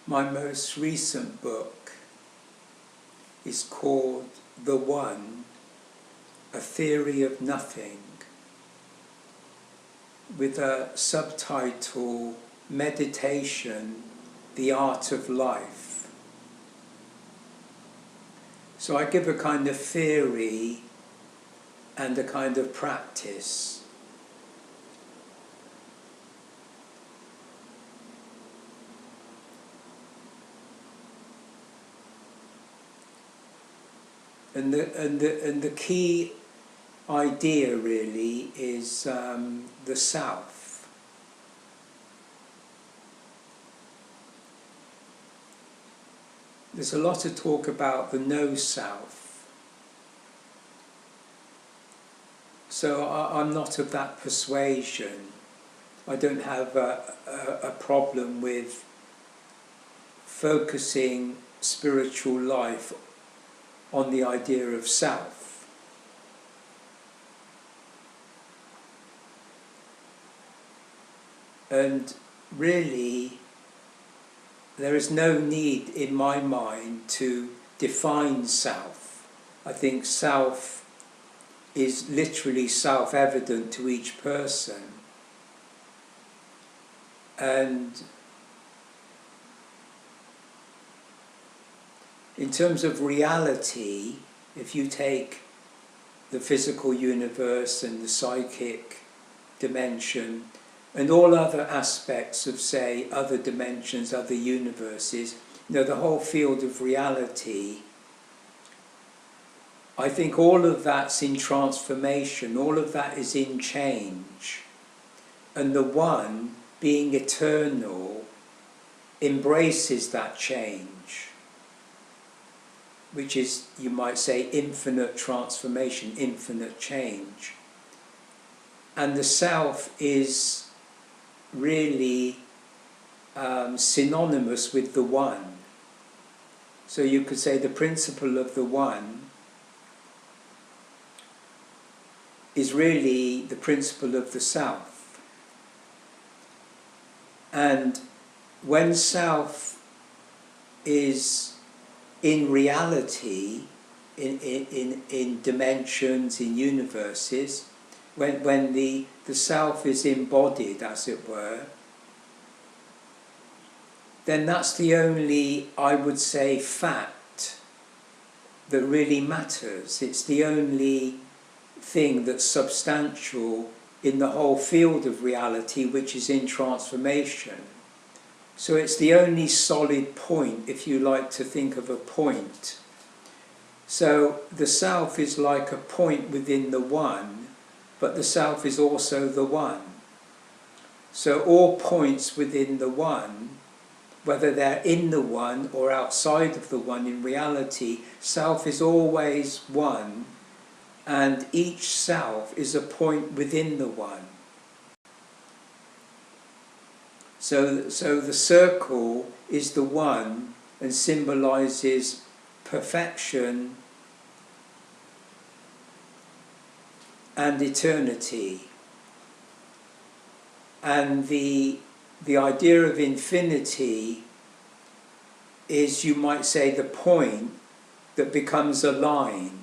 My most recent book is called The One, A Theory of Nothing, with a subtitle, Meditation, the Art of Life. So I give a kind of theory and a kind of practice. And the key idea really is the self. There's a lot of talk about the no self. So I'm not of that persuasion. I don't have a problem with focusing spiritual life on the idea of self. And really, there is no need in my mind to define self. I think self is literally self-evident to each person. And in terms of reality, if you take the physical universe and the psychic dimension and all other aspects of, say, other dimensions, other universes, the whole field of reality, I think all of that's in transformation, all of that is in change. And the One, being eternal, embraces that change, which is, you might say, infinite transformation, infinite change. And the self is really synonymous with the One. So you could say the principle of the One is really the principle of the self. And when self is in reality, in dimensions, in universes, when the self is embodied, as it were, then that's the only, I would say, fact that really matters. It's the only thing that's substantial in the whole field of reality, which is in transformation. So it's the only solid point, if you like to think of a point. So the self is like a point within the One, but the self is also the One. So all points within the One, whether they're in the One or outside of the One in reality, self is always one, and each self is a point within the One. So the circle is the One and symbolizes perfection and eternity. And the idea of infinity is, you might say, the point that becomes a line.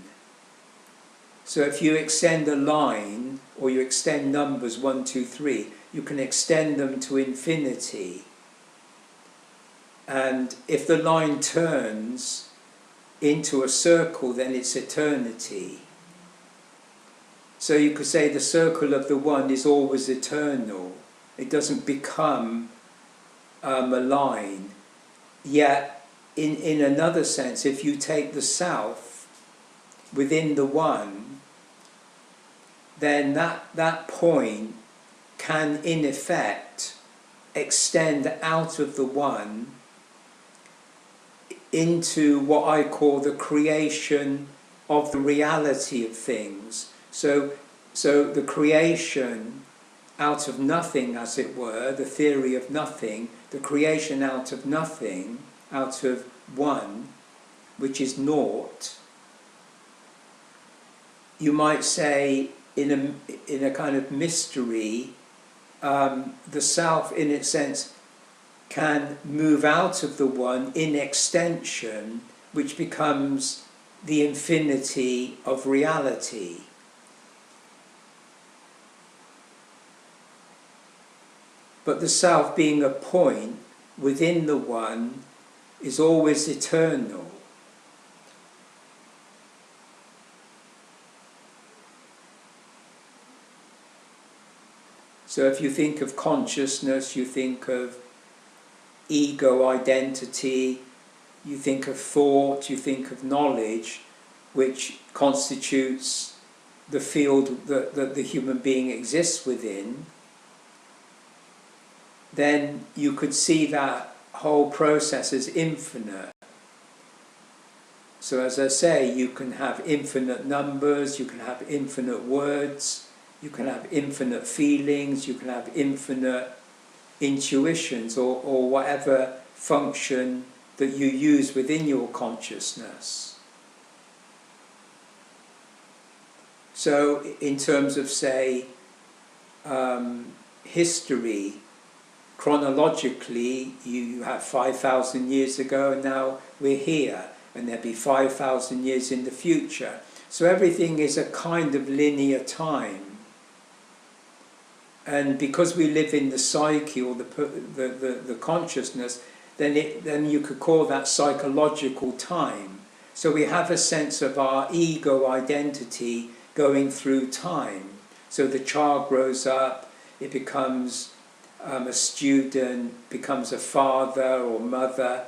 So if you extend a line, or you extend numbers 1, 2, 3, you can extend them to infinity. And if the line turns into a circle, then it's eternity. So you could say the circle of the One is always eternal. It doesn't become a line. Yet, in another sense, if you take the self within the One, then that point can, in effect, extend out of the One into what I call the creation of the reality of things. So the creation out of nothing, as it were, the theory of nothing, the creation out of nothing, out of One, which is naught, you might say, in a kind of mystery, the self, in its sense, can move out of the one in extension, which becomes the infinity of reality. But the self, being a point within the one, is always eternal. So if you think of consciousness, you think of ego identity, you think of thought, you think of knowledge, which constitutes the field that the human being exists within, then you could see that whole process as infinite. So as I say, you can have infinite numbers, you can have infinite words, you can have infinite feelings, you can have infinite intuitions, or whatever function that you use within your consciousness. So in terms of, say, history, chronologically, you have 5,000 years ago, and now we're here, and there'll be 5,000 years in the future. So everything is a kind of linear time. And because we live in the psyche, or the consciousness, then you could call that psychological time. So we have a sense of our ego identity going through time. So the child grows up, it becomes a student, becomes a father or mother,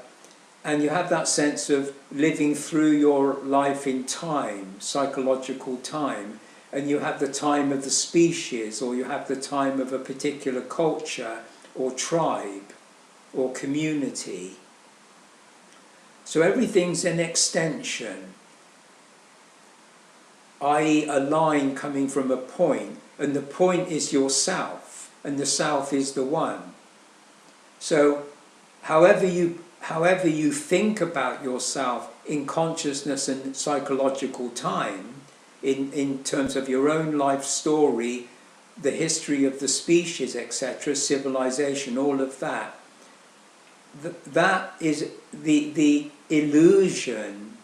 and you have that sense of living through your life in time, psychological time. And you have the time of the species, or you have the time of a particular culture or tribe or community. So everything's an extension, i.e. a line coming from a point, and the point is yourself, and the self is the one. So however you think about yourself in consciousness and psychological time, in terms of your own life story, the history of the species, etc., civilization, all of that, that is the illusion,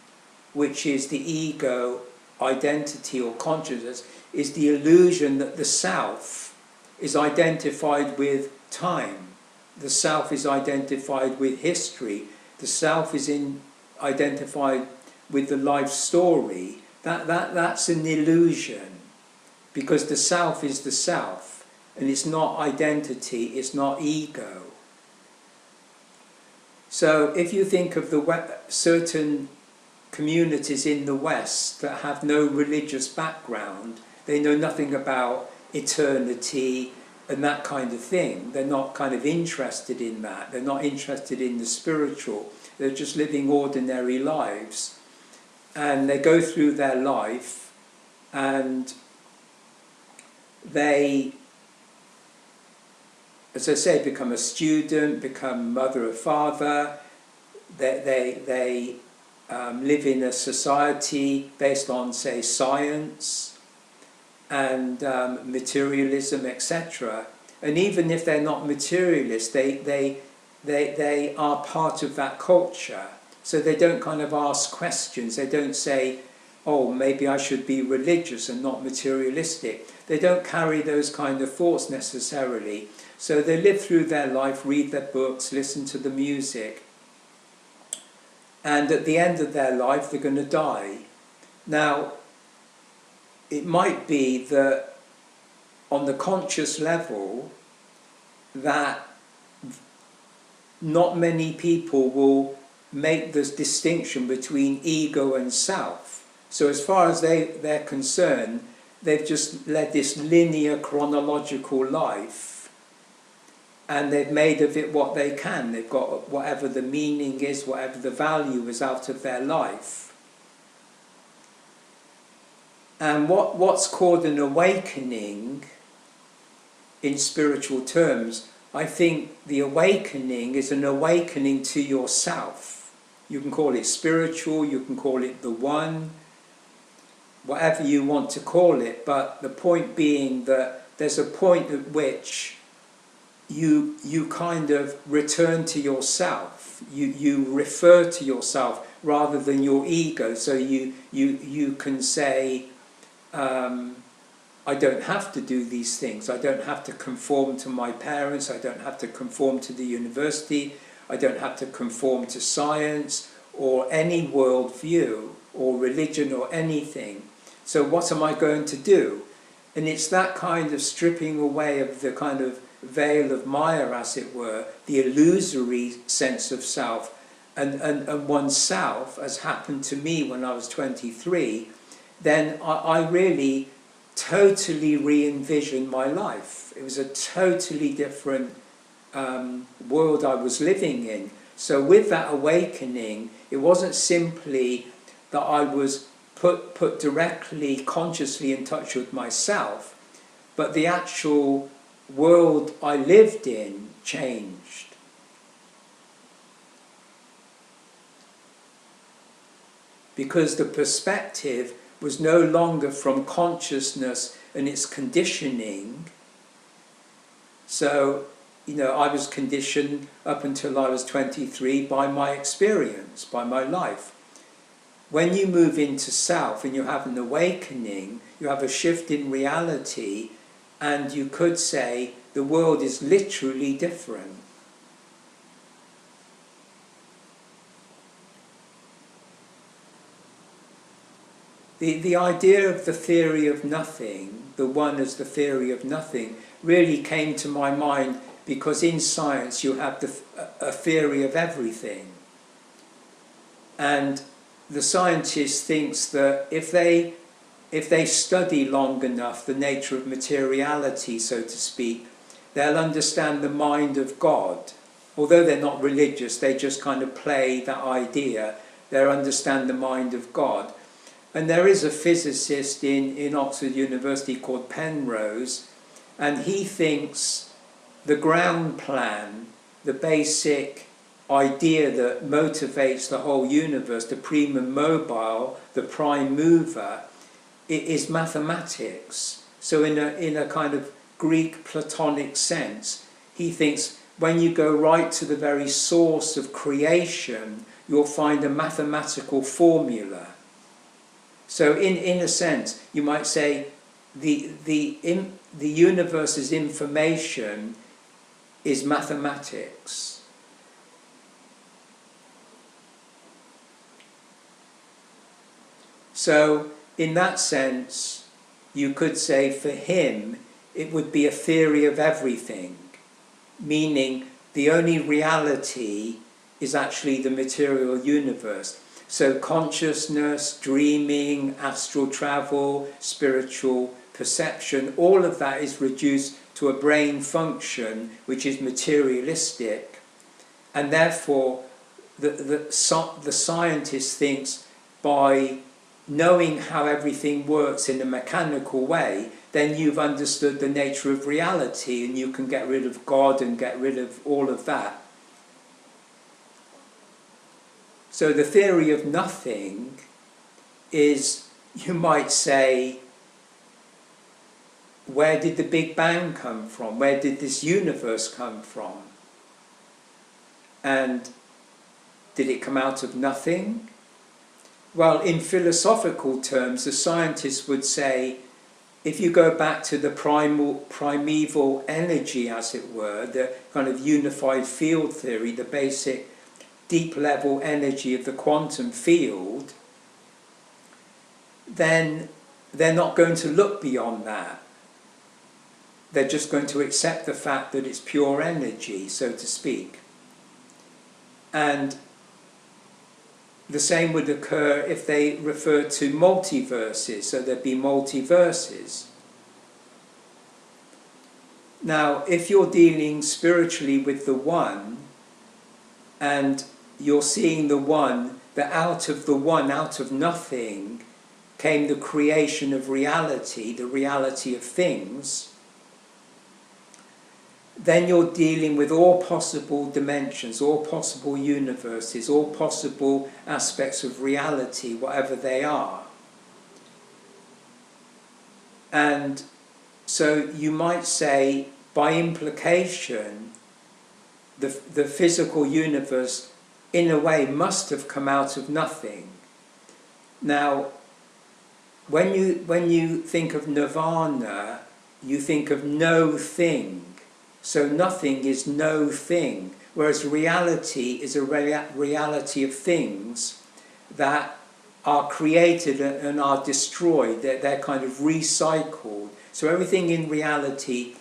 which is the ego identity or consciousness, is the illusion that the self is identified with time, the self is identified with history, the self is identified with the life story. That's an illusion, because the self is the self, and it's not identity, it's not ego. So if you think of certain communities in the West that have no religious background, they know nothing about eternity and that kind of thing. They're not kind of interested in that. They're not interested in the spiritual. They're just living ordinary lives. And they go through their life, and they, as I say, become a student, become mother or father. They live in a society based on, say, science and materialism, etc. And even if they're not materialists, they are part of that culture. So they don't kind of ask questions. They don't say, oh, maybe I should be religious and not materialistic. They don't carry those kind of thoughts necessarily. So they live through their life, read their books, listen to the music. And at the end of their life, they're going to die. Now, it might be that on the conscious level, that not many people will make this distinction between ego and self. So as far as they're concerned, they've just led this linear chronological life, and they've made of it what they can. They've got whatever the meaning is, whatever the value is out of their life. And what's called an awakening in spiritual terms, I think the awakening is an awakening to yourself. You can call it spiritual, you can call it the one, whatever you want to call it, but the point being that there's a point at which you kind of return to yourself. You refer to yourself rather than your ego. So you can say, I don't have to do these things. I don't have to conform to my parents. I don't have to conform to the university. I don't have to conform to science or any worldview or religion or anything. So what am I going to do? And it's that kind of stripping away of the kind of veil of Maya, as it were, the illusory sense of self, and oneself, as happened to me when I was 23, then I really totally re-envisioned my life. It was a totally different world I was living in. So with that awakening, it wasn't simply that I was put directly, consciously in touch with myself, but the actual world I lived in changed. Because the perspective was no longer from consciousness and its conditioning. So, I was conditioned up until I was 23 by my experience, by my life. When you move into self and you have an awakening, you have a shift in reality, and you could say the world is literally different. The idea of the theory of nothing, the one as the theory of nothing, really came to my mind because in science you have a theory of everything. And the scientist thinks that if they study long enough the nature of materiality, so to speak, they'll understand the mind of God. Although they're not religious, they just kind of play that idea. They'll understand the mind of God. And there is a physicist in Oxford University called Penrose, and he thinks the ground plan, the basic idea that motivates the whole universe, the primum mobile, the prime mover, is mathematics. So in a kind of Greek Platonic sense, he thinks when you go right to the very source of creation, you'll find a mathematical formula. So in a sense, you might say the universe's information is mathematics. So in that sense, you could say for him, it would be a theory of everything, meaning the only reality is actually the material universe. So consciousness, dreaming, astral travel, spiritual perception, all of that is reduced to a brain function which is materialistic. And therefore, the scientist thinks by knowing how everything works in a mechanical way, then you've understood the nature of reality and you can get rid of God and get rid of all of that. So the theory of nothing is, you might say, where did the Big Bang come from? Where did this universe come from? And did it come out of nothing? Well, in philosophical terms, the scientists would say, if you go back to the primeval energy, as it were, the kind of unified field theory, the basic deep level energy of the quantum field, then they're not going to look beyond that. They're just going to accept the fact that it's pure energy, so to speak. And the same would occur if they refer to multiverses, so there'd be multiverses. Now, if you're dealing spiritually with the one, and you're seeing the one, that out of the one, out of nothing, came the creation of reality, the reality of things, then you're dealing with all possible dimensions, all possible universes, all possible aspects of reality, whatever they are. And so you might say by implication, the physical universe, in a way, must have come out of nothing. Now, when you think of nirvana, you think of no thing. So nothing is no thing, whereas reality is a reality of things that are created and are destroyed. They're kind of recycled. So everything in reality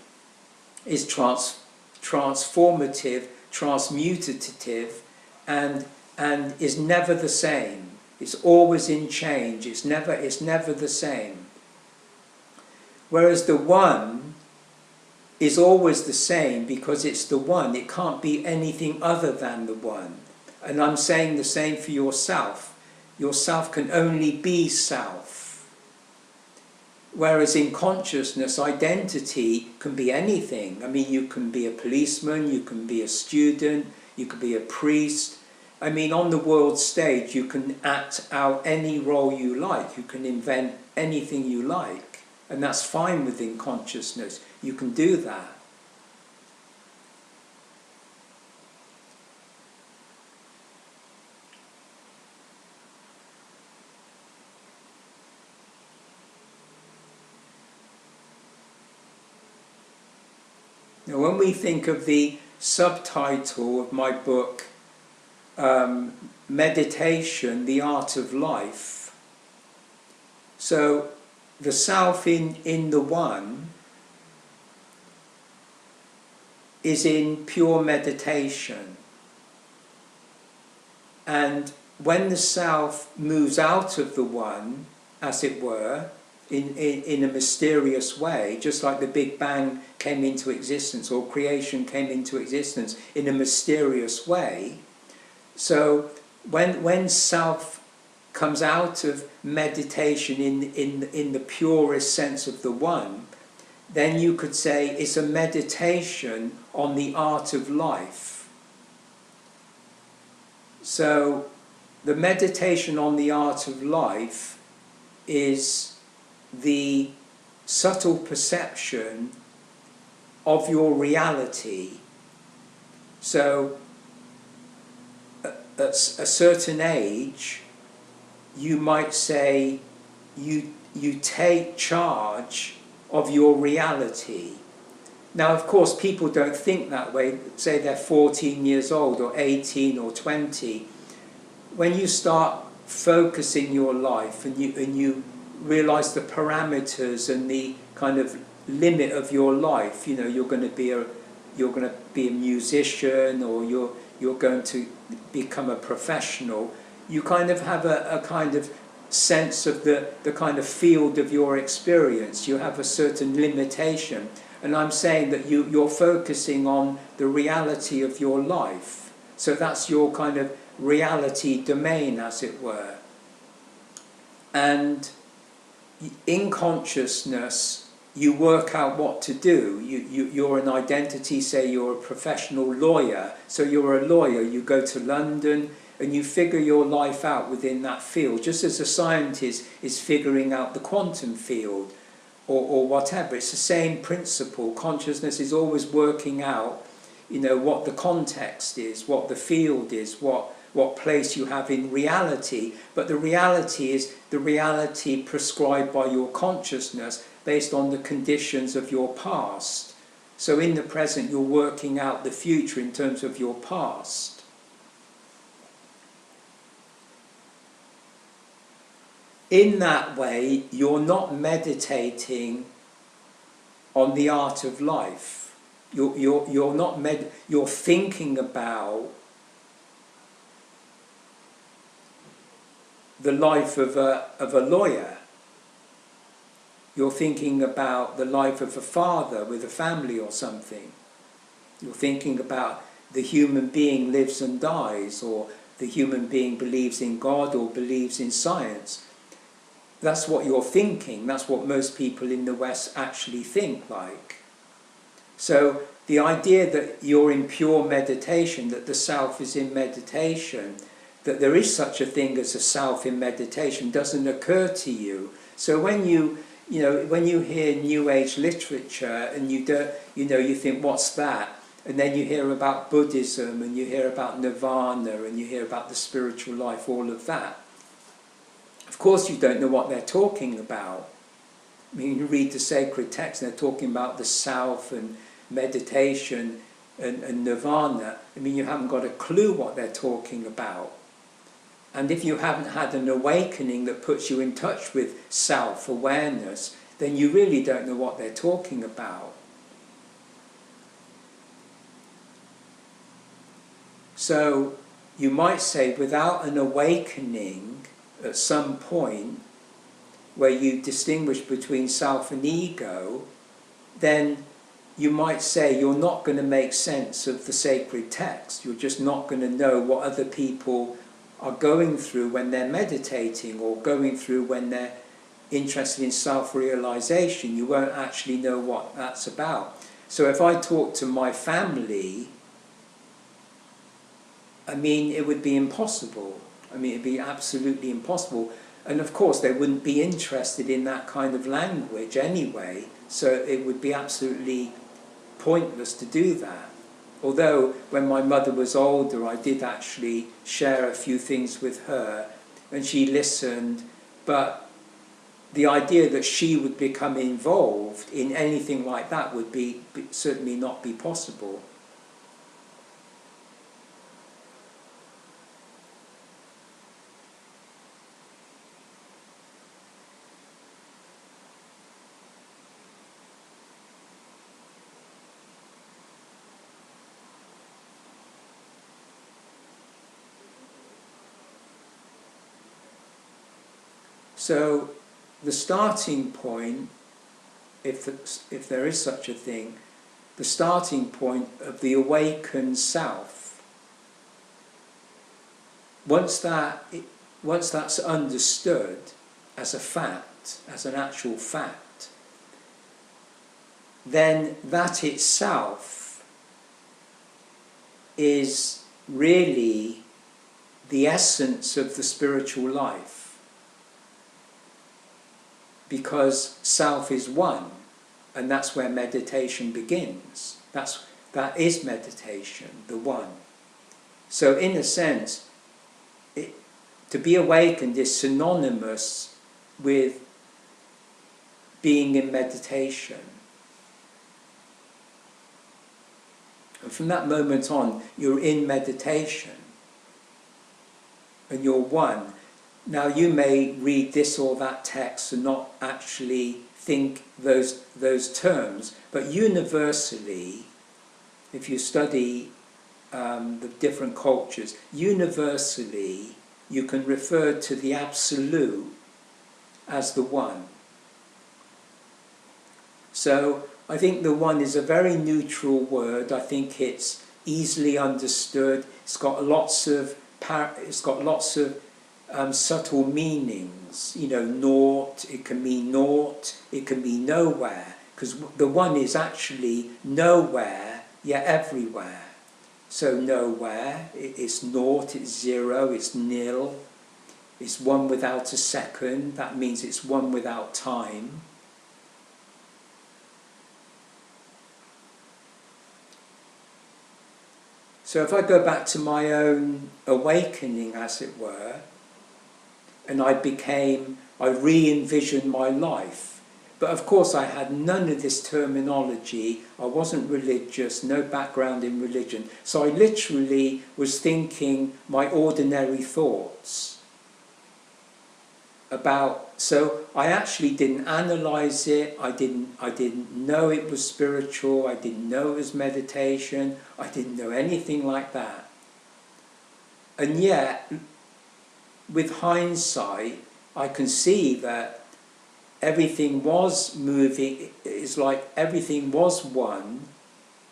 is transformative, transmutative, and is never the same. It's always in change. It's never the same. Whereas the one is always the same because it's the one. It can't be anything other than the one. And I'm saying the same for yourself. Yourself can only be self. Whereas in consciousness, identity can be anything. I mean, you can be a policeman, you can be a student, you can be a priest. I mean, on the world stage, you can act out any role you like. You can invent anything you like. And that's fine within consciousness. You can do that. Now, when we think of the subtitle of my book, Meditation, the Art of Life, so the self in the one is in pure meditation. And when the self moves out of the one, as it were, in a mysterious way, just like the Big Bang came into existence or creation came into existence in a mysterious way. So when self comes out of meditation in the purest sense of the one, then you could say it's a meditation on the art of life. So the meditation on the art of life is the subtle perception of your reality. So at a certain age, you might say you take charge of your reality. Now, of course, people don't think that way. Say they're 14 years old or 18 or 20. When you start focusing your life and you realize the parameters and the kind of limit of your life, you know, you're going to be a musician, or you're going to become a professional. You kind of have a kind of sense of the kind of field of your experience. You have a certain limitation. And I'm saying that you're focusing on the reality of your life. So that's your kind of reality domain, as it were. And in consciousness, you work out what to do. You're an identity, say you're a professional lawyer. So you're a lawyer, you go to London and you figure your life out within that field, just as a scientist is figuring out the quantum field or whatever. It's the same principle. Consciousness is always working out, you know, what the context is, what the field is, what place you have in reality. But the reality is the reality prescribed by your consciousness based on the conditions of your past. So in the present, you're working out the future in terms of your past. In that way, you're not meditating on the art of life. You're not you're thinking about the life of a lawyer. You're thinking about the life of a father with a family or something. You're thinking about the human being lives and dies, or the human being believes in God or believes in science. That's what you're thinking. That's what most people in the West actually think like. So the idea that you're in pure meditation, that the self is in meditation, that there is such a thing as a self in meditation doesn't occur to you. So when you when you hear New Age literature and you don't, you think, what's that? And then you hear about Buddhism and you hear about Nirvana and you hear about the spiritual life, all of that. Of course you don't know what they're talking about. I mean, you read the sacred text and they're talking about the self and meditation and Nirvana. I mean, you haven't got a clue what they're talking about. And if you haven't had an awakening that puts you in touch with self-awareness, then you really don't know what they're talking about. So you might say, without an awakening at some point where you distinguish between self and ego, then you might say you're not going to make sense of the sacred text. You're just not going to know what other people are going through when they're meditating or going through when they're interested in self-realization. You won't actually know what that's about. So if I talk to my family, I mean, it would be impossible. I mean, it'd be absolutely impossible. And of course, they wouldn't be interested in that kind of language anyway, so it would be absolutely pointless to do that. Although, when my mother was older, I did actually share a few things with her, and she listened, but the idea that she would become involved in anything like that would certainly not be possible. So the starting point, if there is such a thing, the starting point of the awakened self, once that's understood as a fact, as an actual fact, then that itself is really the essence of the spiritual life. Because self is one, and that's where meditation begins. That is meditation, the one. So in a sense, to be awakened is synonymous with being in meditation. And from that moment on, you're in meditation, and you're one. Now you may read this or that text and not actually think those terms, but universally, if you study the different cultures, universally you can refer to the absolute as the one. So I think the one is a very neutral word. I think it's easily understood. It's got lots of subtle meanings, naught, it can mean naught, it can be nowhere, because the one is actually nowhere, yet everywhere. So nowhere, it's naught, it's zero, it's nil, it's one without a second, that means it's one without time. So if I go back to my own awakening, as it were, and I re-envisioned my life. But of course I had none of this terminology. I wasn't religious, no background in religion. So I literally was thinking my ordinary thoughts so I actually didn't analyze it. I didn't know it was spiritual. I didn't know it was meditation. I didn't know anything like that. And yet, with hindsight, I can see that everything was moving. It's like everything was one.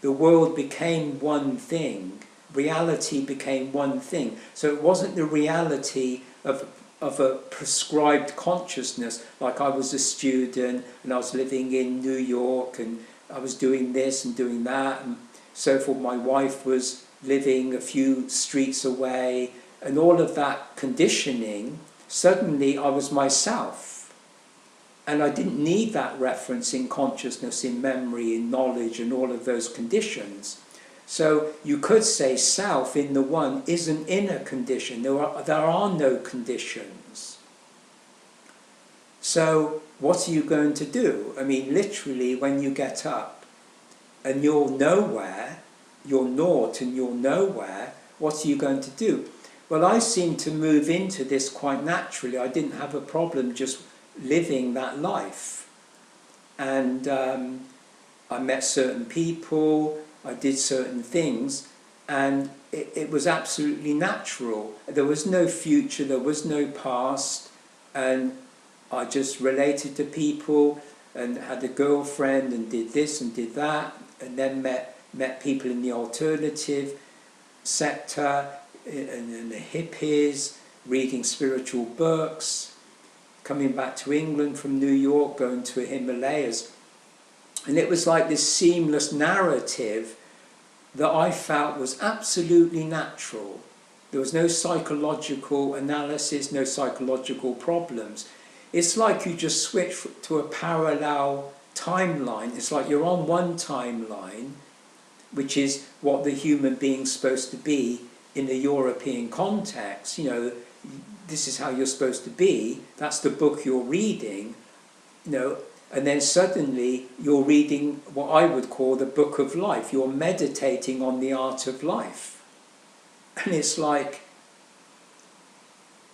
The world became one thing. Reality became one thing. So it wasn't the reality of a prescribed consciousness, like I was a student and I was living in New York and I was doing this and doing that and so forth. My wife was living a few streets away, and all of that conditioning, suddenly I was myself. And I didn't need that reference in consciousness, in memory, in knowledge, and all of those conditions. So you could say self in the one is an inner condition. There are no conditions. So what are you going to do? I mean, literally, when you get up and you're nowhere, you're naught and you're nowhere, what are you going to do? Well, I seem to move into this quite naturally. I didn't have a problem just living that life. And I met certain people, I did certain things, and it was absolutely natural. There was no future, there was no past, and I just related to people and had a girlfriend and did this and did that, and then met people in the alternative sector and the hippies, reading spiritual books, coming back to England from New York, going to the Himalayas. And it was like this seamless narrative that I felt was absolutely natural. There was no psychological analysis, no psychological problems. It's like you just switch to a parallel timeline. It's like you're on one timeline, which is what the human being's supposed to be in the European context. You know, this is how you're supposed to be. That's the book you're reading, you know. And then suddenly you're reading what I would call the book of life. You're meditating on the art of life. And it's like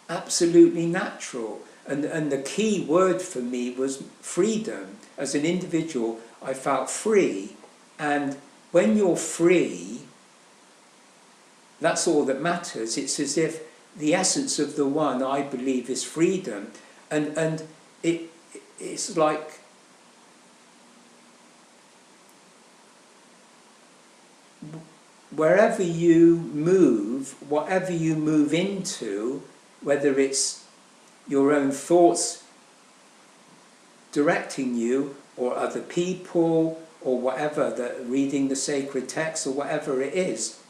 absolutely natural. And the key word for me was freedom. As an individual, I felt free. And when you're free, that's all that matters. It's as if the essence of the one, I believe, is freedom. And it's like wherever you move, whatever you move into, whether it's your own thoughts directing you, or other people, or whatever, reading the sacred text, or whatever it is,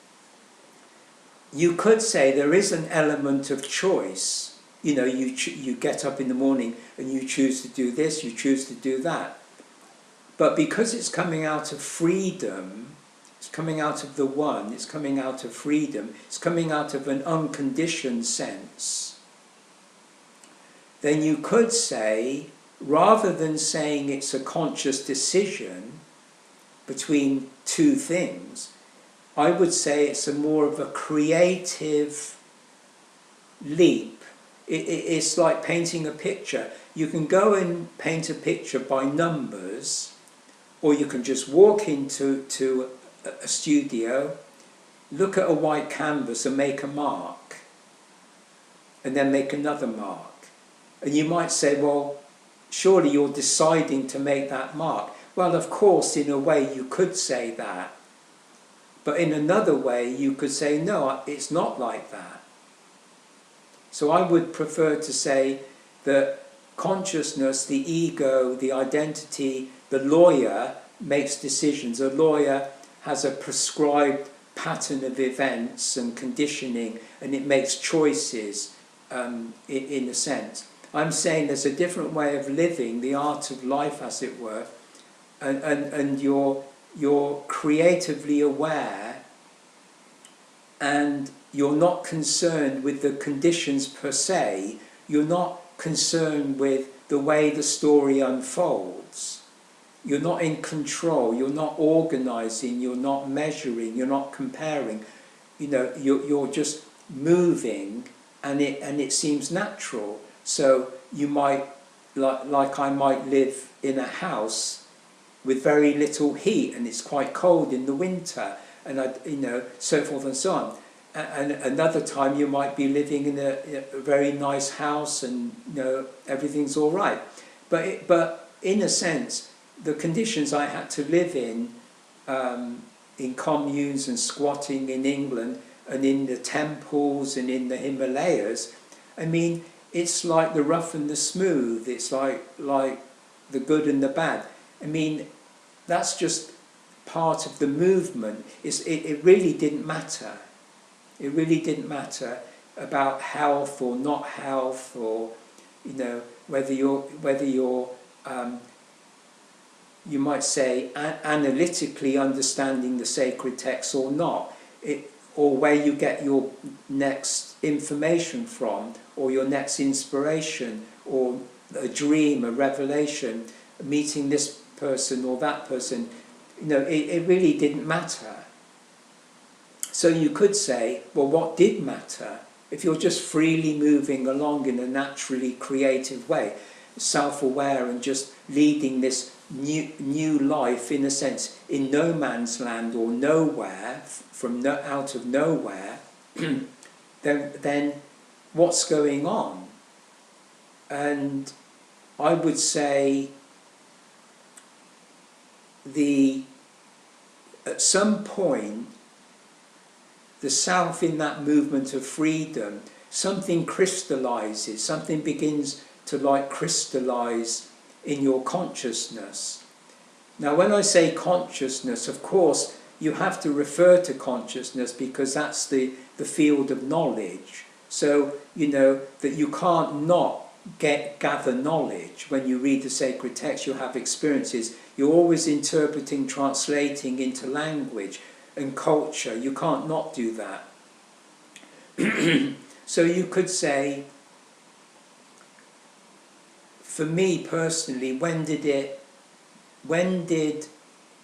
you could say there is an element of choice. You know, you get up in the morning and you choose to do this, you choose to do that. But because it's coming out of freedom, it's coming out of the one, it's coming out of freedom, it's coming out of an unconditioned sense, then you could say, rather than saying it's a conscious decision between two things, I would say it's more of a creative leap. It's like painting a picture. You can go and paint a picture by numbers, or you can just walk into a studio, look at a white canvas and make a mark, and then make another mark. And you might say, well, surely you're deciding to make that mark. Well, of course, in a way you could say that. But in another way, you could say, no, it's not like that. So I would prefer to say that consciousness, the ego, the identity, the lawyer makes decisions. A lawyer has a prescribed pattern of events and conditioning, and it makes choices in a sense. I'm saying there's a different way of living, the art of life, as it were, and you're creatively aware, and you're not concerned with the conditions per se. You're not concerned with the way the story unfolds. You're not in control, you're not organizing, you're not measuring, you're not comparing. You know, you're just moving, and it seems natural. So you might, like I might live in a house with very little heat, and it's quite cold in the winter, and so forth and so on. And another time you might be living in a very nice house, and everything's all right. But in a sense, the conditions I had to live in communes and squatting in England, and in the temples and in the Himalayas, I mean, it's like the rough and the smooth. It's like the good and the bad. I mean, that's just part of the movement. It really didn't matter. It really didn't matter about health or not health, or whether you're you might say, analytically understanding the sacred text or not, or where you get your next information from, or your next inspiration, or a dream, a revelation, meeting this person or that person, it really didn't matter. So you could say, well, what did matter? If you're just freely moving along in a naturally creative way, self-aware and just leading this new life, in a sense, in no man's land or nowhere, out of nowhere, then what's going on? And I would say at some point, the self in that movement of freedom, something crystallizes, something begins to crystallize in your consciousness. Now, when I say consciousness, of course, you have to refer to consciousness because that's the field of knowledge. So, that you can't not gather knowledge. When you read the sacred text, you have experiences. You're always interpreting, translating into language and culture. You can't not do that. So you could say, for me personally, when did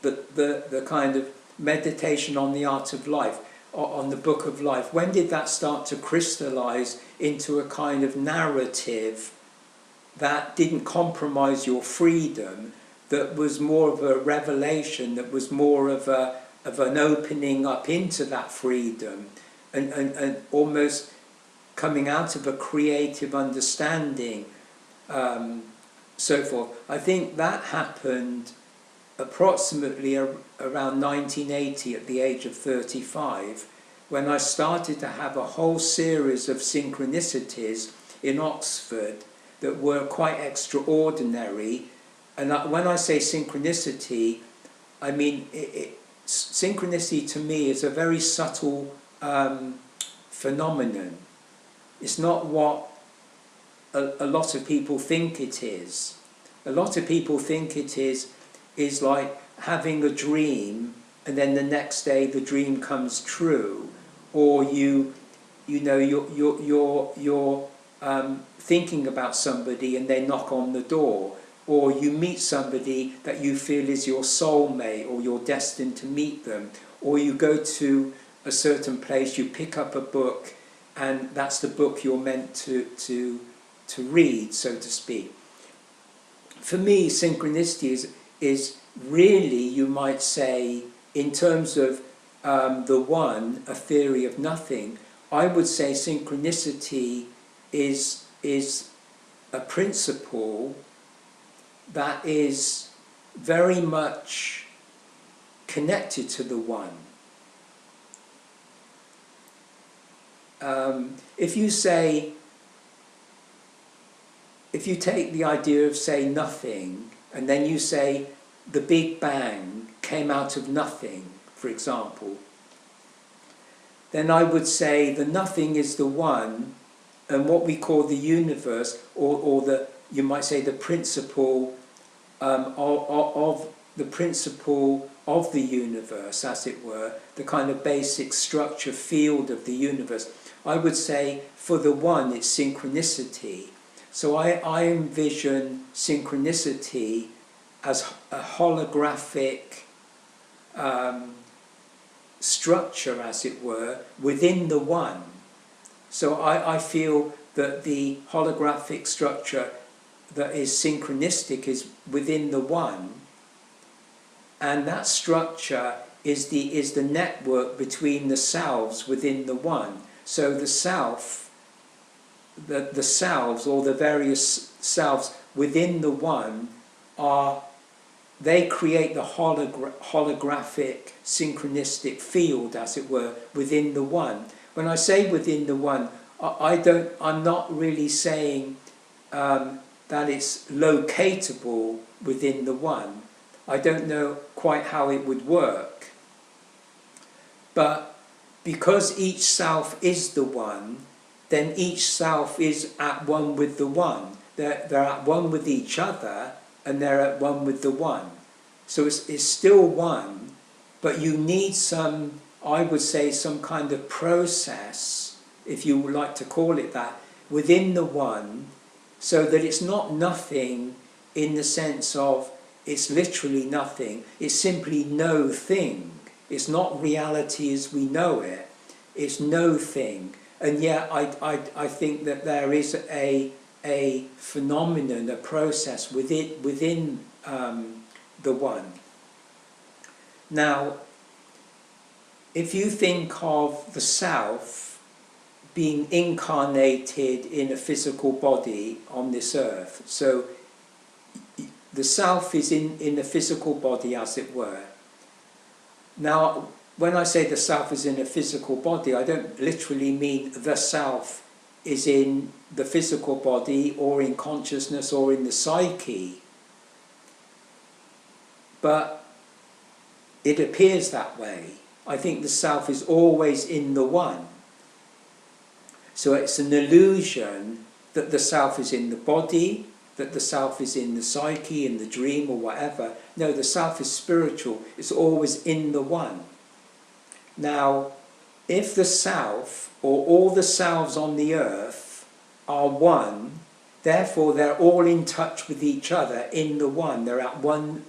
the kind of meditation on the art of life, or on the book of life, when did that start to crystallize into a kind of narrative that didn't compromise your freedom, that was more of a revelation, that was more of an opening up into that freedom, and almost coming out of a creative understanding, so forth. I think that happened approximately around 1980, at the age of 35, when I started to have a whole series of synchronicities in Oxford that were quite extraordinary. And when I say synchronicity, I mean synchronicity to me is a very subtle phenomenon. It's not what a lot of people think it is. A lot of people think it is like having a dream and then the next day the dream comes true, or you're thinking about somebody and they knock on the door, or you meet somebody that you feel is your soulmate or you're destined to meet them, or you go to a certain place, you pick up a book and that's the book you're meant to read, so to speak. For me, synchronicity is really, you might say, in terms of the one, a theory of nothing, I would say synchronicity is a principle that is very much connected to the one. If you take the idea of, say, nothing, and then you say the Big Bang came out of nothing, for example, then I would say the nothing is the one, and what we call the universe, or you might say the principle of the principle of the universe, as it were, the kind of basic structure field of the universe. I would say for the one, it's synchronicity. So I envision synchronicity as a holographic structure, as it were, within the one. So I feel that the holographic structure that is synchronistic is within the one, and that structure is the network between the selves within the one. So the self, the selves, or the various selves within the one, they create the holographic synchronistic field, as it were, within the one. When I say within the one, I'm not really saying that it's locatable within the one. I don't know quite how it would work. But because each self is the one, then each self is at one with the one. They're at one with each other, and they're at one with the one. So it's still one, but you need some, I would say, some kind of process, if you would like to call it that, within the one, so that it's not nothing in the sense of it's literally nothing, it's simply no thing. It's not reality as we know it, it's no thing. And yet I think that there is a phenomenon, a process within the one. Now, if you think of the self being incarnated in a physical body on this earth, so the self is in a physical body, as it were. Now, when I say the self is in a physical body, I don't literally mean the self is in the physical body or in consciousness or in the psyche, but it appears that way. I think the self is always in the one. So it's an illusion that the self is in the body, that the self is in the psyche, in the dream or whatever. No, the self is spiritual. It's always in the one. Now, if the self, or all the selves on the earth, are one, therefore they're all in touch with each other in the one. They're at one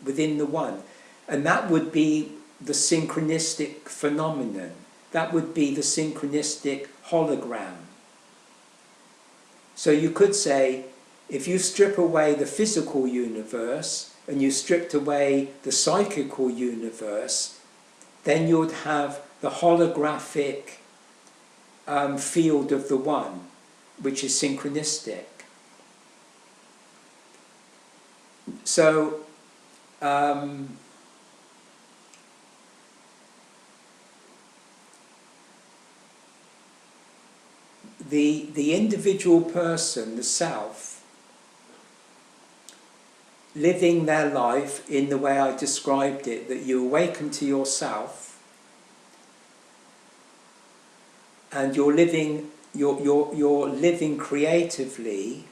within the one. And that would be the synchronistic phenomenon. That would be the synchronistic hologram. So you could say, if you strip away the physical universe and you stripped away the psychical universe, then you would have the holographic field of the one, which is synchronistic. So the individual person, the self, living their life in the way I described it, that you awaken to yourself and you're living creatively,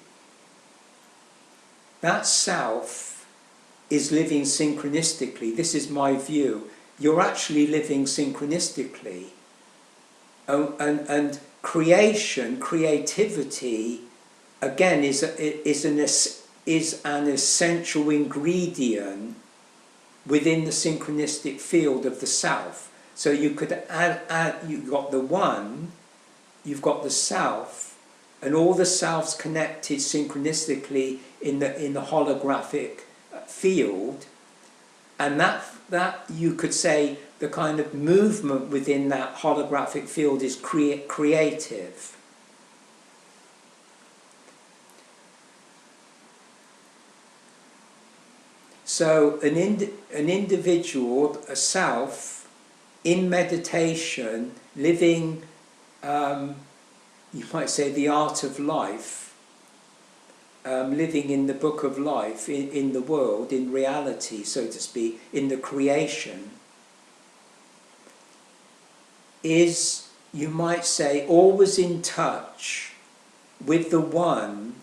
that self is living synchronistically. This is my view. You're actually living synchronistically. And creativity, again, is an essential ingredient within the synchronistic field of the self. So you could add you've got the one, you've got the self, and all the selves connected synchronistically in the holographic field, and that you could say the kind of movement within that holographic field is creative. So an individual, a self, in meditation, living, you might say, the art of life, living in the book of life, in the world, in reality, so to speak, in the creation, is, you might say, always in touch with the one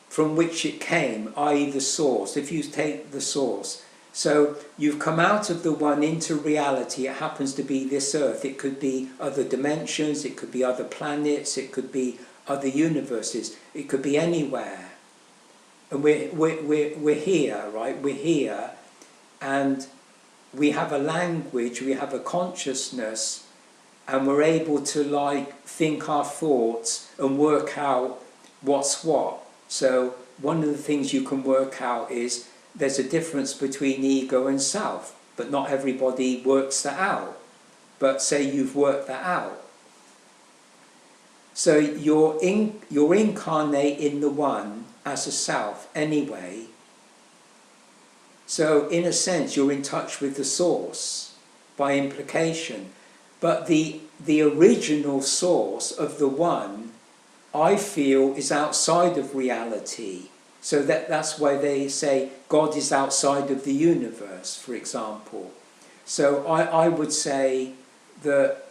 from which it came, i.e. the source, if you take the source. So you've come out of the one into reality. It happens to be this earth. It could be other dimensions, it could be other planets, it could be other universes, it could be anywhere. And we're here, right? We're here, and we have a language, we have a consciousness, and we're able to think our thoughts and work out what's what. So one of the things you can work out is there's a difference between ego and self, but not everybody works that out. But say you've worked that out. So you're incarnate in the one as a self anyway. So in a sense you're in touch with the source by implication. But the original source of the one, I feel, is outside of reality. So that's why they say God is outside of the universe, for example. So I would say that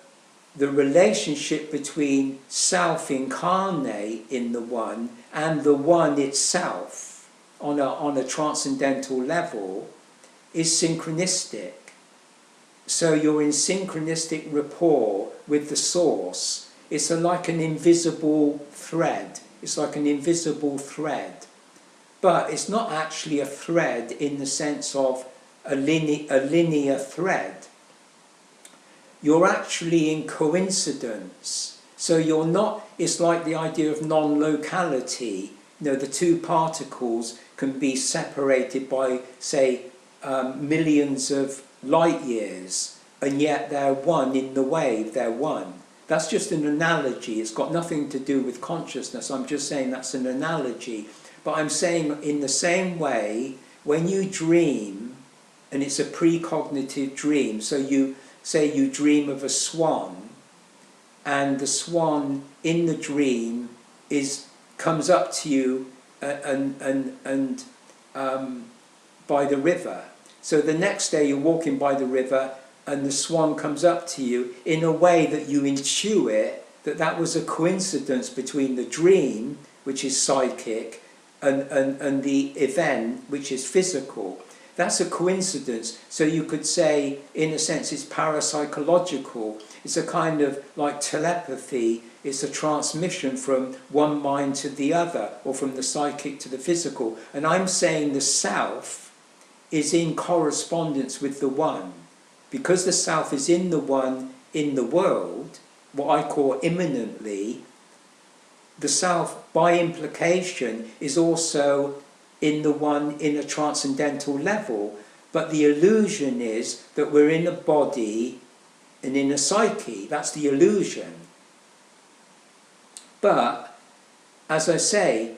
the relationship between self incarnate in the one and the one itself, on a transcendental level is synchronistic. So you're in synchronistic rapport with the source. It's like an invisible thread. It's like an invisible thread. But it's not actually a thread in the sense of a linear thread. You're actually in coincidence. So you're not, it's like the idea of non-locality. The two particles can be separated by, say, millions of light years, and yet they're one in the wave, they're one. That's just an analogy. It's got nothing to do with consciousness. I'm just saying that's an analogy. But I'm saying in the same way, when you dream, and it's a precognitive dream, so you say you dream of a swan, and the swan in the dream comes up to you and by the river. So the next day you're walking by the river and the swan comes up to you in a way that you intuit that was a coincidence between the dream, which is psychic, and the event, which is physical. That's a coincidence. So you could say, in a sense, it's parapsychological. It's a kind of like telepathy. It's a transmission from one mind to the other, or from the psychic to the physical. And I'm saying the self is in correspondence with the one. Because the self is in the one in the world, what I call immanently, the self, by implication, is also in the one in a transcendental level. But the illusion is that we're in a body and in a psyche. That's the illusion. But, as I say,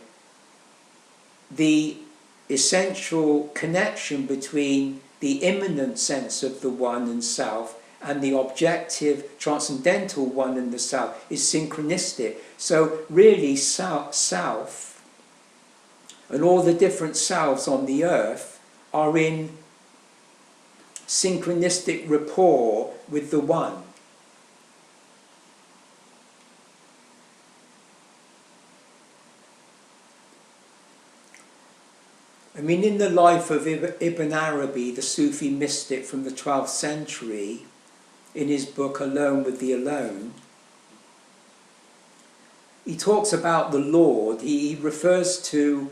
the essential connection between the immanent sense of the one and self and the objective transcendental one and the self is synchronistic. So really self and all the different selves on the earth are in synchronistic rapport with the one. I mean, in the life of Ibn Arabi, the Sufi mystic from the 12th century, in his book Alone with the Alone, he talks about the Lord. He refers to,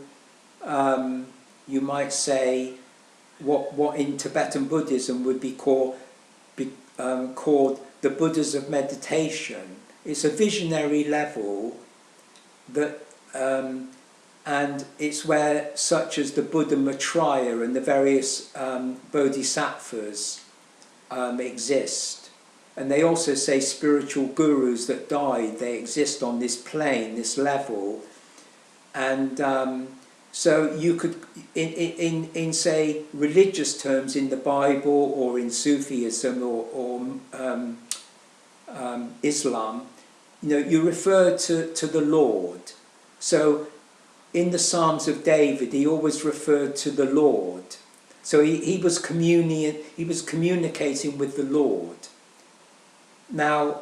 you might say, what in Tibetan Buddhism would be called the Buddhas of meditation. It's a visionary level that, and it's where such as the Buddha Maitreya and the various bodhisattvas exist. And they also say spiritual gurus that died, they exist on this plane, this level. And so you could, in say religious terms, in the Bible or in Sufism or Islam, you refer to the Lord. So in the Psalms of David, he always referred to the Lord. So he was communicating with the Lord. Now,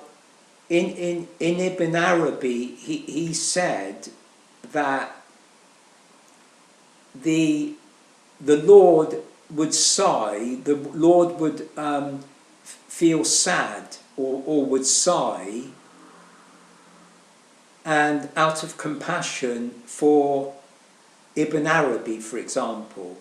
in Ibn Arabi, he said that the Lord would sigh, the Lord would feel sad or would sigh, and out of compassion for Ibn Arabi, for example.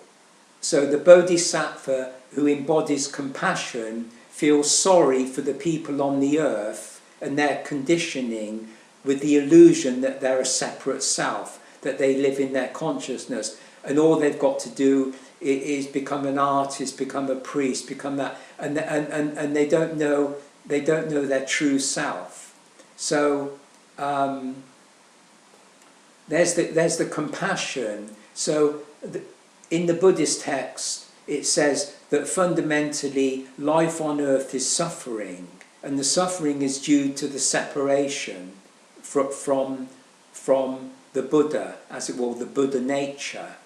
So the Bodhisattva who embodies compassion feels sorry for the people on the earth and their conditioning with the illusion that they're a separate self, that they live in their consciousness, and all they've got to do is become an artist, become a priest, become that, and they don't know their true self. So there's the compassion. So in the Buddhist text, it says that fundamentally life on earth is suffering, and the suffering is due to the separation from the Buddha, as it were, the Buddha nature,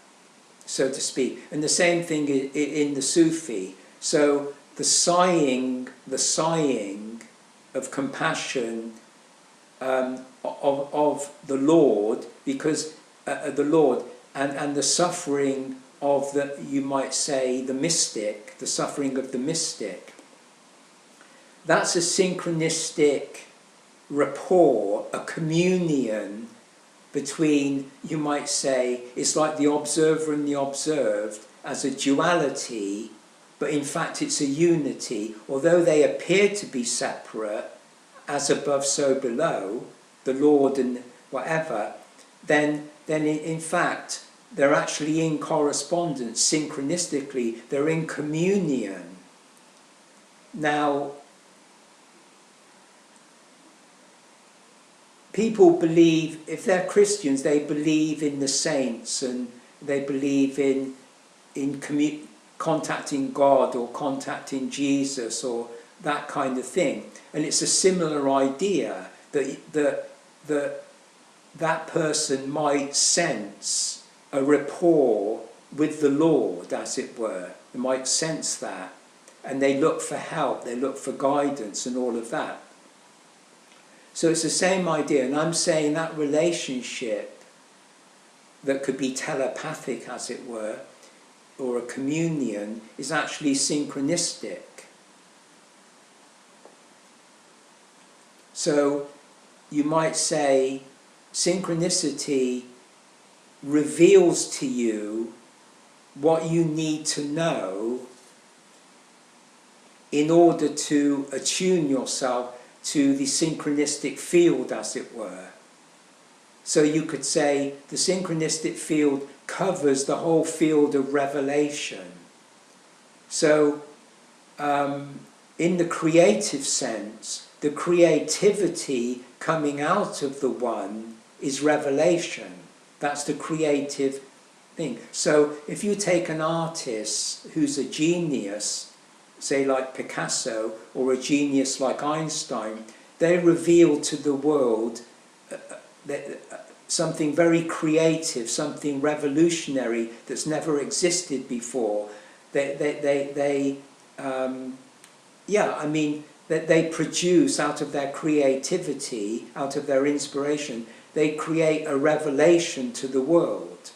so to speak. And the same thing in the Sufi. So the sighing of compassion of the Lord, because the Lord, and the suffering of the, you might say, the mystic, the suffering of the mystic. That's a synchronistic rapport, a communion between, you might say, it's like the observer and the observed as a duality, but in fact it's a unity. Although they appear to be separate, as above so below, the Lord and whatever, then in fact they're actually in correspondence synchronistically, they're in communion. Now, people believe, if they're Christians, they believe in the saints and they believe in contacting God or contacting Jesus or that kind of thing. And it's a similar idea that person might sense a rapport with the Lord, as it were. They might sense that. And they look for help, they look for guidance and all of that. So it's the same idea, and I'm saying that relationship that could be telepathic, as it were, or a communion, is actually synchronistic. So you might say synchronicity reveals to you what you need to know in order to attune yourself to the synchronistic field, as it were. So you could say the synchronistic field covers the whole field of revelation. So in the creative sense, the creativity coming out of the one is revelation. That's the creative thing. So if you take an artist who's a genius, say like Picasso, or a genius like Einstein, they reveal to the world something very creative, something revolutionary that's never existed before. They produce out of their creativity, out of their inspiration, they create a revelation to the world.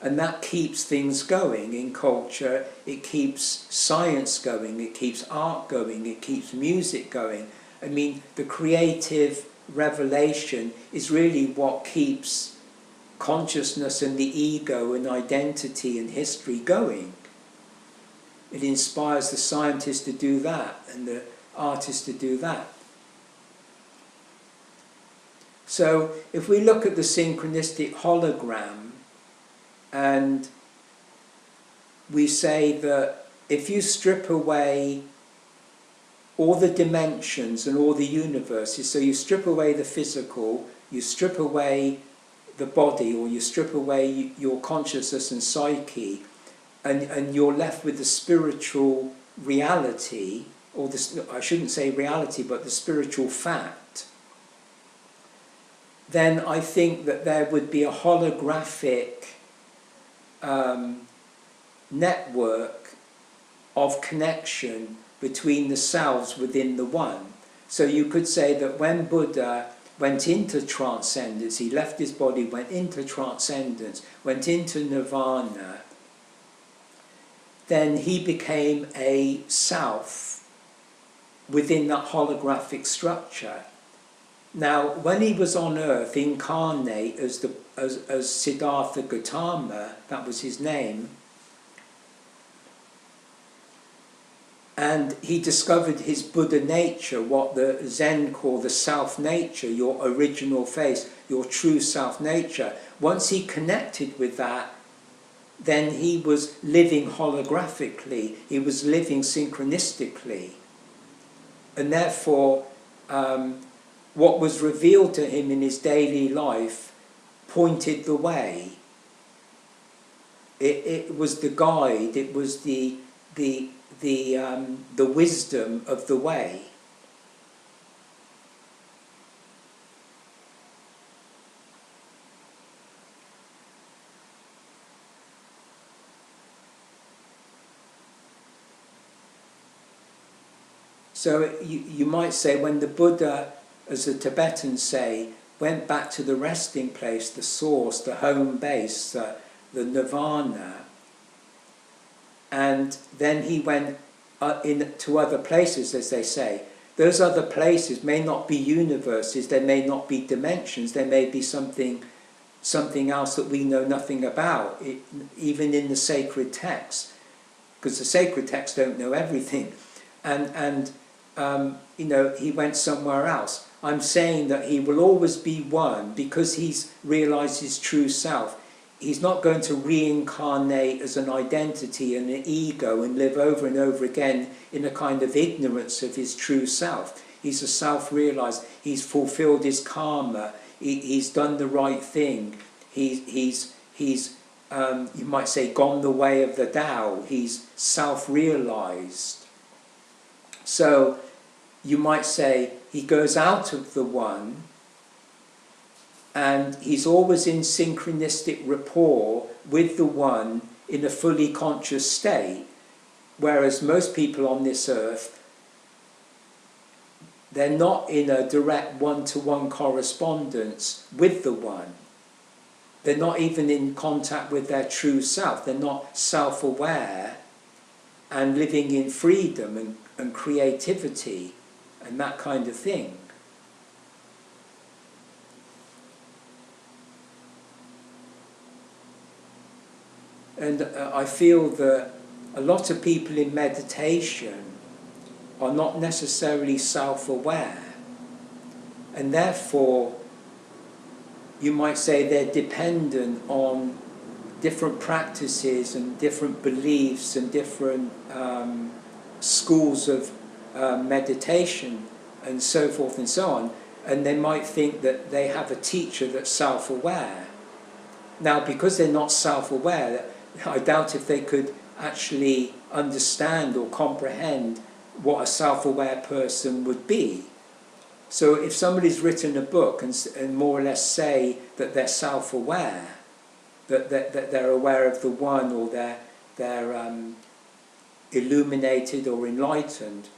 And that keeps things going in culture, it keeps science going, it keeps art going, it keeps music going. I mean, the creative revelation is really what keeps consciousness and the ego and identity and history going. It inspires the scientist to do that and the artist to do that. So if we look at the synchronistic hologram, and we say that if you strip away all the dimensions and all the universes, so you strip away the physical, you strip away the body, or you strip away your consciousness and psyche, and you're left with the spiritual reality, or I shouldn't say reality, but the spiritual fact, then I think that there would be a holographic network of connection between the selves within the one. So you could say that when Buddha went into transcendence, he left his body, went into transcendence, went into nirvana, then he became a self within that holographic structure. Now, when he was on earth, incarnate as Siddhartha Gautama, that was his name, and he discovered his Buddha nature, what the Zen call the self-nature, your original face, your true self-nature. Once he connected with that, then he was living holographically, he was living synchronistically. And therefore, what was revealed to him in his daily life pointed the way. It was the guide, it was the wisdom of the way. So you might say when the Buddha, as the Tibetans say, went back to the resting place, the source, the home base, the nirvana, and then he went to other places, as they say. Those other places may not be universes, they may not be dimensions, they may be something else that we know nothing about, even in the sacred texts, because the sacred texts don't know everything. And you know, he went somewhere else. I'm saying that he will always be one because he's realized his true self. He's not going to reincarnate as an identity and an ego and live over and over again in a kind of ignorance of his true self. He's a self-realized. He's fulfilled his karma. He's done the right thing. He's you might say, gone the way of the Tao. He's self-realized. So you might say he goes out of the one, and he's always in synchronistic rapport with the one in a fully conscious state, whereas most people on this earth, they're not in a direct one-to-one correspondence with the one. They're not even in contact with their true self. They're not self-aware and living in freedom and creativity and that kind of thing. And I feel that a lot of people in meditation are not necessarily self-aware, and therefore you might say they're dependent on different practices and different beliefs and different schools of meditation and so forth and so on, and they might think that they have a teacher that's self-aware. Now, because they're not self-aware, I doubt if they could actually understand or comprehend what a self-aware person would be. So if somebody's written a book and more or less say that they're self-aware, that they're aware of the one, or they're illuminated or enlightened,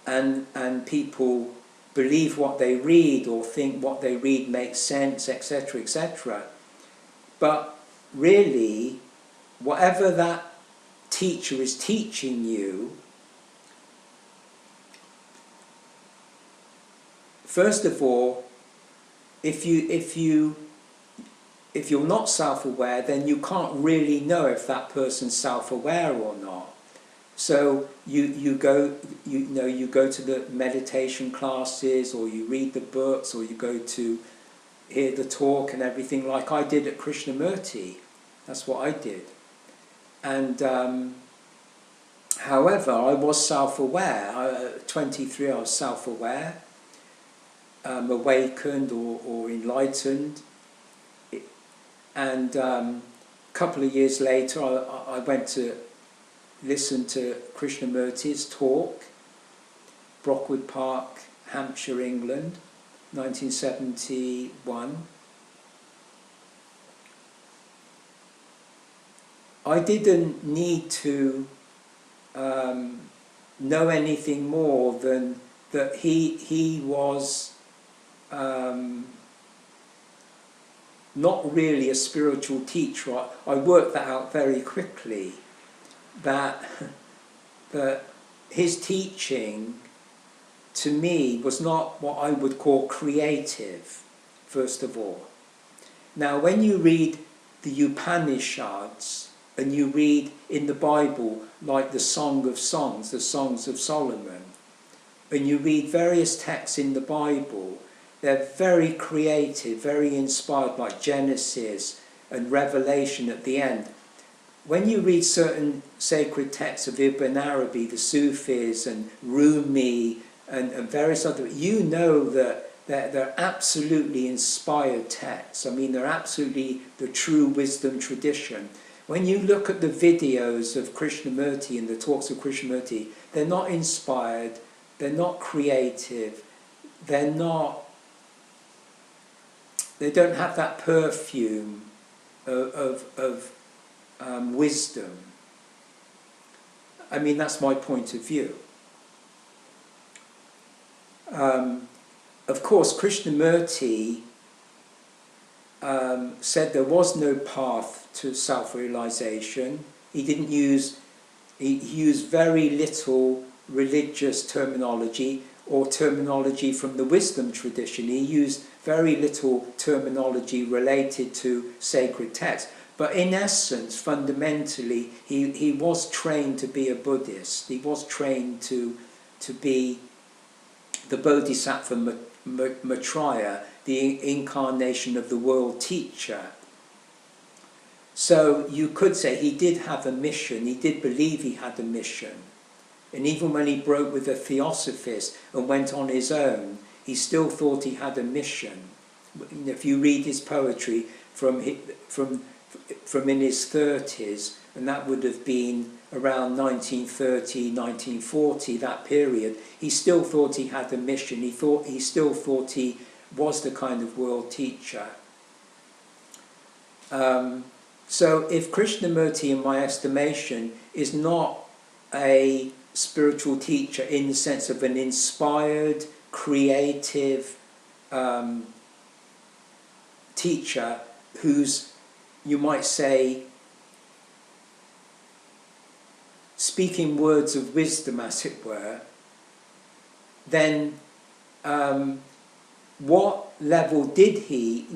and people believe what they read or think what they read makes sense, etc., etc. But really, whatever that teacher is teaching you, first of all, if you're not self-aware, then you can't really know if that person's self-aware or not. So you go to the meditation classes, or you read the books, or you go to hear the talk and everything, like I did at Krishnamurti. That's what I did. And however, I was self-aware. At 23, I was self-aware, awakened or enlightened. And a couple of years later, I went to listen to Krishnamurti's talk, Brockwood Park, Hampshire, England, 1971. I didn't need to know anything more than that he was not really a spiritual teacher. I worked that out very quickly, that his teaching to me was not what I would call creative, first of all. Now, when you read the Upanishads, and you read in the Bible, like the Song of Songs, the Songs of Solomon, and you read various texts in the Bible, they're very creative, very inspired, like Genesis and Revelation at the end. When you read certain sacred texts of Ibn Arabi, the Sufis, and Rumi, and various other, you know that they're absolutely inspired texts. I mean, they're absolutely the true wisdom tradition. When you look at the videos of Krishnamurti and the talks of Krishnamurti, they're not inspired, they're not creative, they don't have that perfume of wisdom. I mean, that's my point of view. of course, Krishnamurti said there was no path to self-realization. He didn't use, he used very little religious terminology or terminology from the wisdom tradition. He used very little terminology related to sacred texts. But in essence, fundamentally, he was trained to be a Buddhist. He was trained to be the Bodhisattva Maitreya, the incarnation of the world teacher. So you could say he did have a mission, he did believe he had a mission. And even when he broke with a theosophist and went on his own, he still thought he had a mission. If you read his poetry from in his 30s, and that would have been around 1930, 1940, that period, he still thought he had a mission. He still thought he was the kind of world teacher. So if Krishnamurti, in my estimation, is not a spiritual teacher in the sense of an inspired, creative teacher who's, you might say, speaking words of wisdom, as it were, then what level did he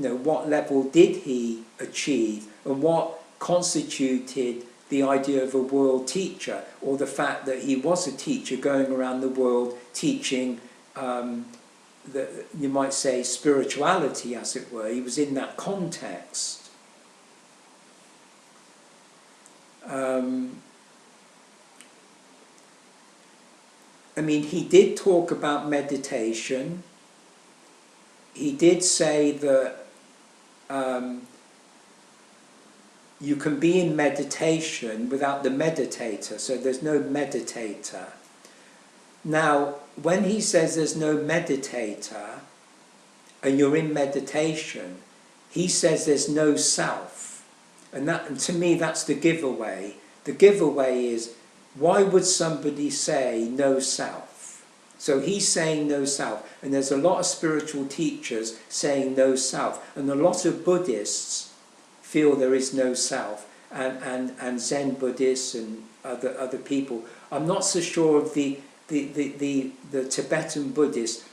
achieve, and what constituted the idea of a world teacher, or the fact that he was a teacher going around the world teaching, you might say, spirituality, as it were. He was in that context. I mean, he did talk about meditation. He did say that you can be in meditation without the meditator, so there's no meditator. Now, when he says there's no meditator and you're in meditation, he says there's no self. And to me, that's the giveaway. The giveaway is, why would somebody say no self? So he's saying no self, and there's a lot of spiritual teachers saying no self, and a lot of Buddhists feel there is no self, and Zen Buddhists and other people. I'm not so sure of the Tibetan Buddhists.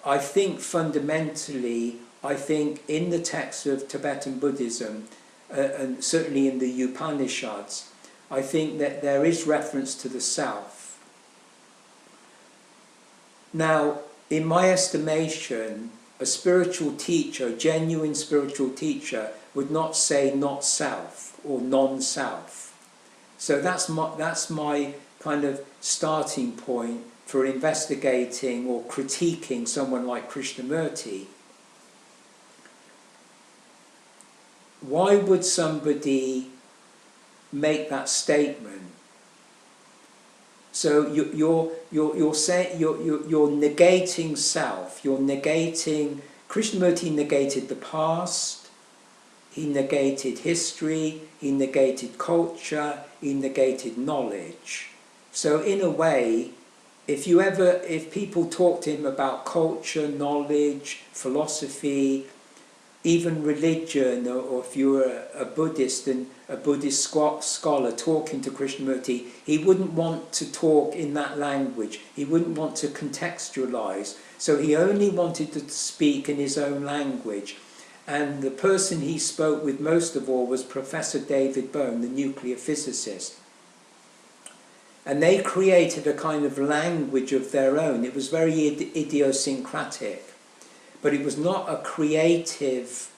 I think fundamentally, in the text of Tibetan Buddhism, and certainly in the Upanishads, I think that there is reference to the self. Now, in my estimation, a spiritual teacher, a genuine spiritual teacher, would not say not self or non-self. So that's my kind of starting point for investigating or critiquing someone like Krishnamurti. Why would somebody make that statement? So you're negating self. You're negating. Krishnamurti negated the past. He negated history. He negated culture. He negated knowledge. So in a way, if people talk to him about culture, knowledge, philosophy, even religion, or if you were a Buddhist and a Buddhist scholar talking to Krishnamurti, he wouldn't want to talk in that language. He wouldn't want to contextualize. So he only wanted to speak in his own language. And the person he spoke with most of all was Professor David Bohm, the nuclear physicist. And they created a kind of language of their own. It was very idiosyncratic. But it was not a creative,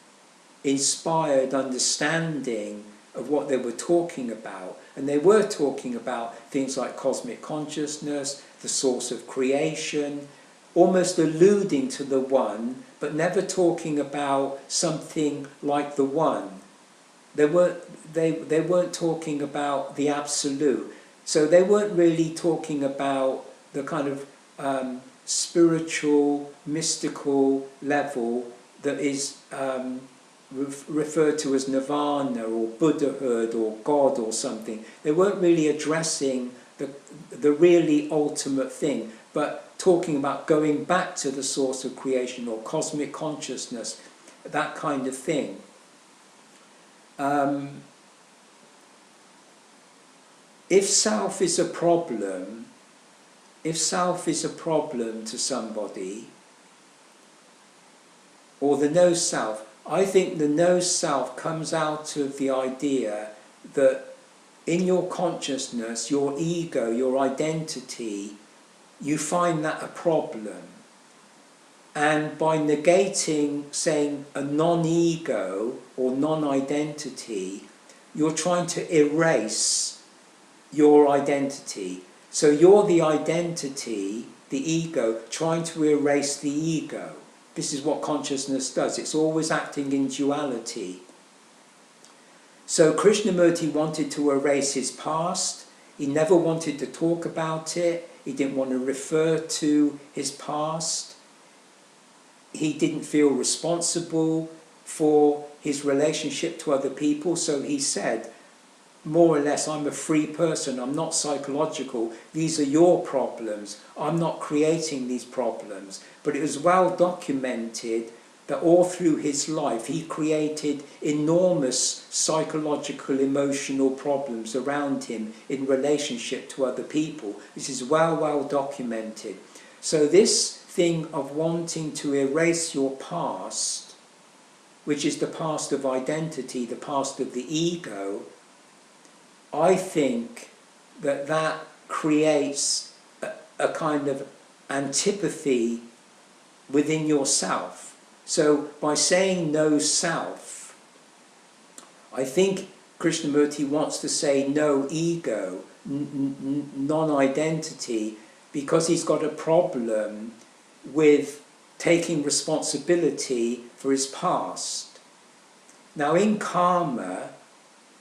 inspired understanding of what they were talking about. And they were talking about things like cosmic consciousness, the source of creation, almost alluding to the one, but never talking about something like the one. They weren't talking about the absolute. So they weren't really talking about the kind of spiritual, mystical level that is referred to as nirvana or Buddhahood or God or something. They weren't really addressing the really ultimate thing. But talking about going back to the source of creation or cosmic consciousness, that kind of thing. If self is a problem, to somebody, or the no self, I think the no self comes out of the idea that in your consciousness, your ego, your identity, you find that a problem. And by negating, saying, a non-ego or non-identity, you're trying to erase your identity. So you're the identity, the ego, trying to erase the ego. This is what consciousness does. It's always acting in duality. So Krishnamurti wanted to erase his past. He never wanted to talk about it. He didn't want to refer to his past. He didn't feel responsible for his relationship to other people. So he said, more or less, I'm a free person, I'm not psychological, these are your problems, I'm not creating these problems. But it was well documented that all through his life he created enormous psychological, emotional problems around him in relationship to other people. This is well documented. So this thing of wanting to erase your past, which is the past of identity, the past of the ego, I think that creates a kind of antipathy within yourself. So by saying no self, I think Krishnamurti wants to say no ego, non-identity, because he's got a problem with taking responsibility for his past. Now in karma,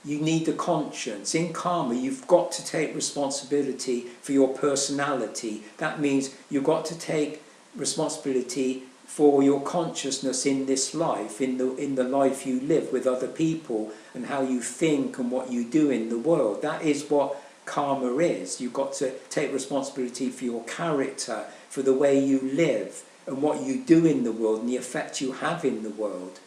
you need a conscience. In karma, you've got to take responsibility for your personality. That means you've got to take responsibility for your consciousness in this life, in the life you live with other people, and how you think and what you do in the world. That is what karma is. You've got to take responsibility for your character, for the way you live, and what you do in the world, and the effect you have in the world.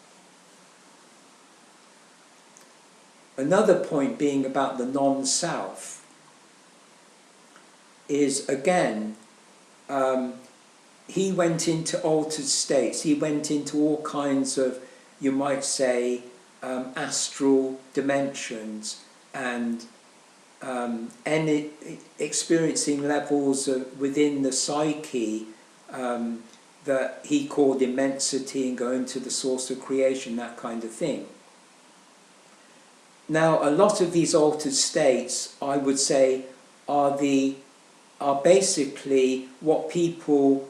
Another point being about the non-self is, again, he went into altered states. He went into all kinds of, you might say, astral dimensions, and experiencing levels within the psyche that he called immensity, and going to the source of creation, that kind of thing. Now, a lot of these altered states, I would say, are basically what people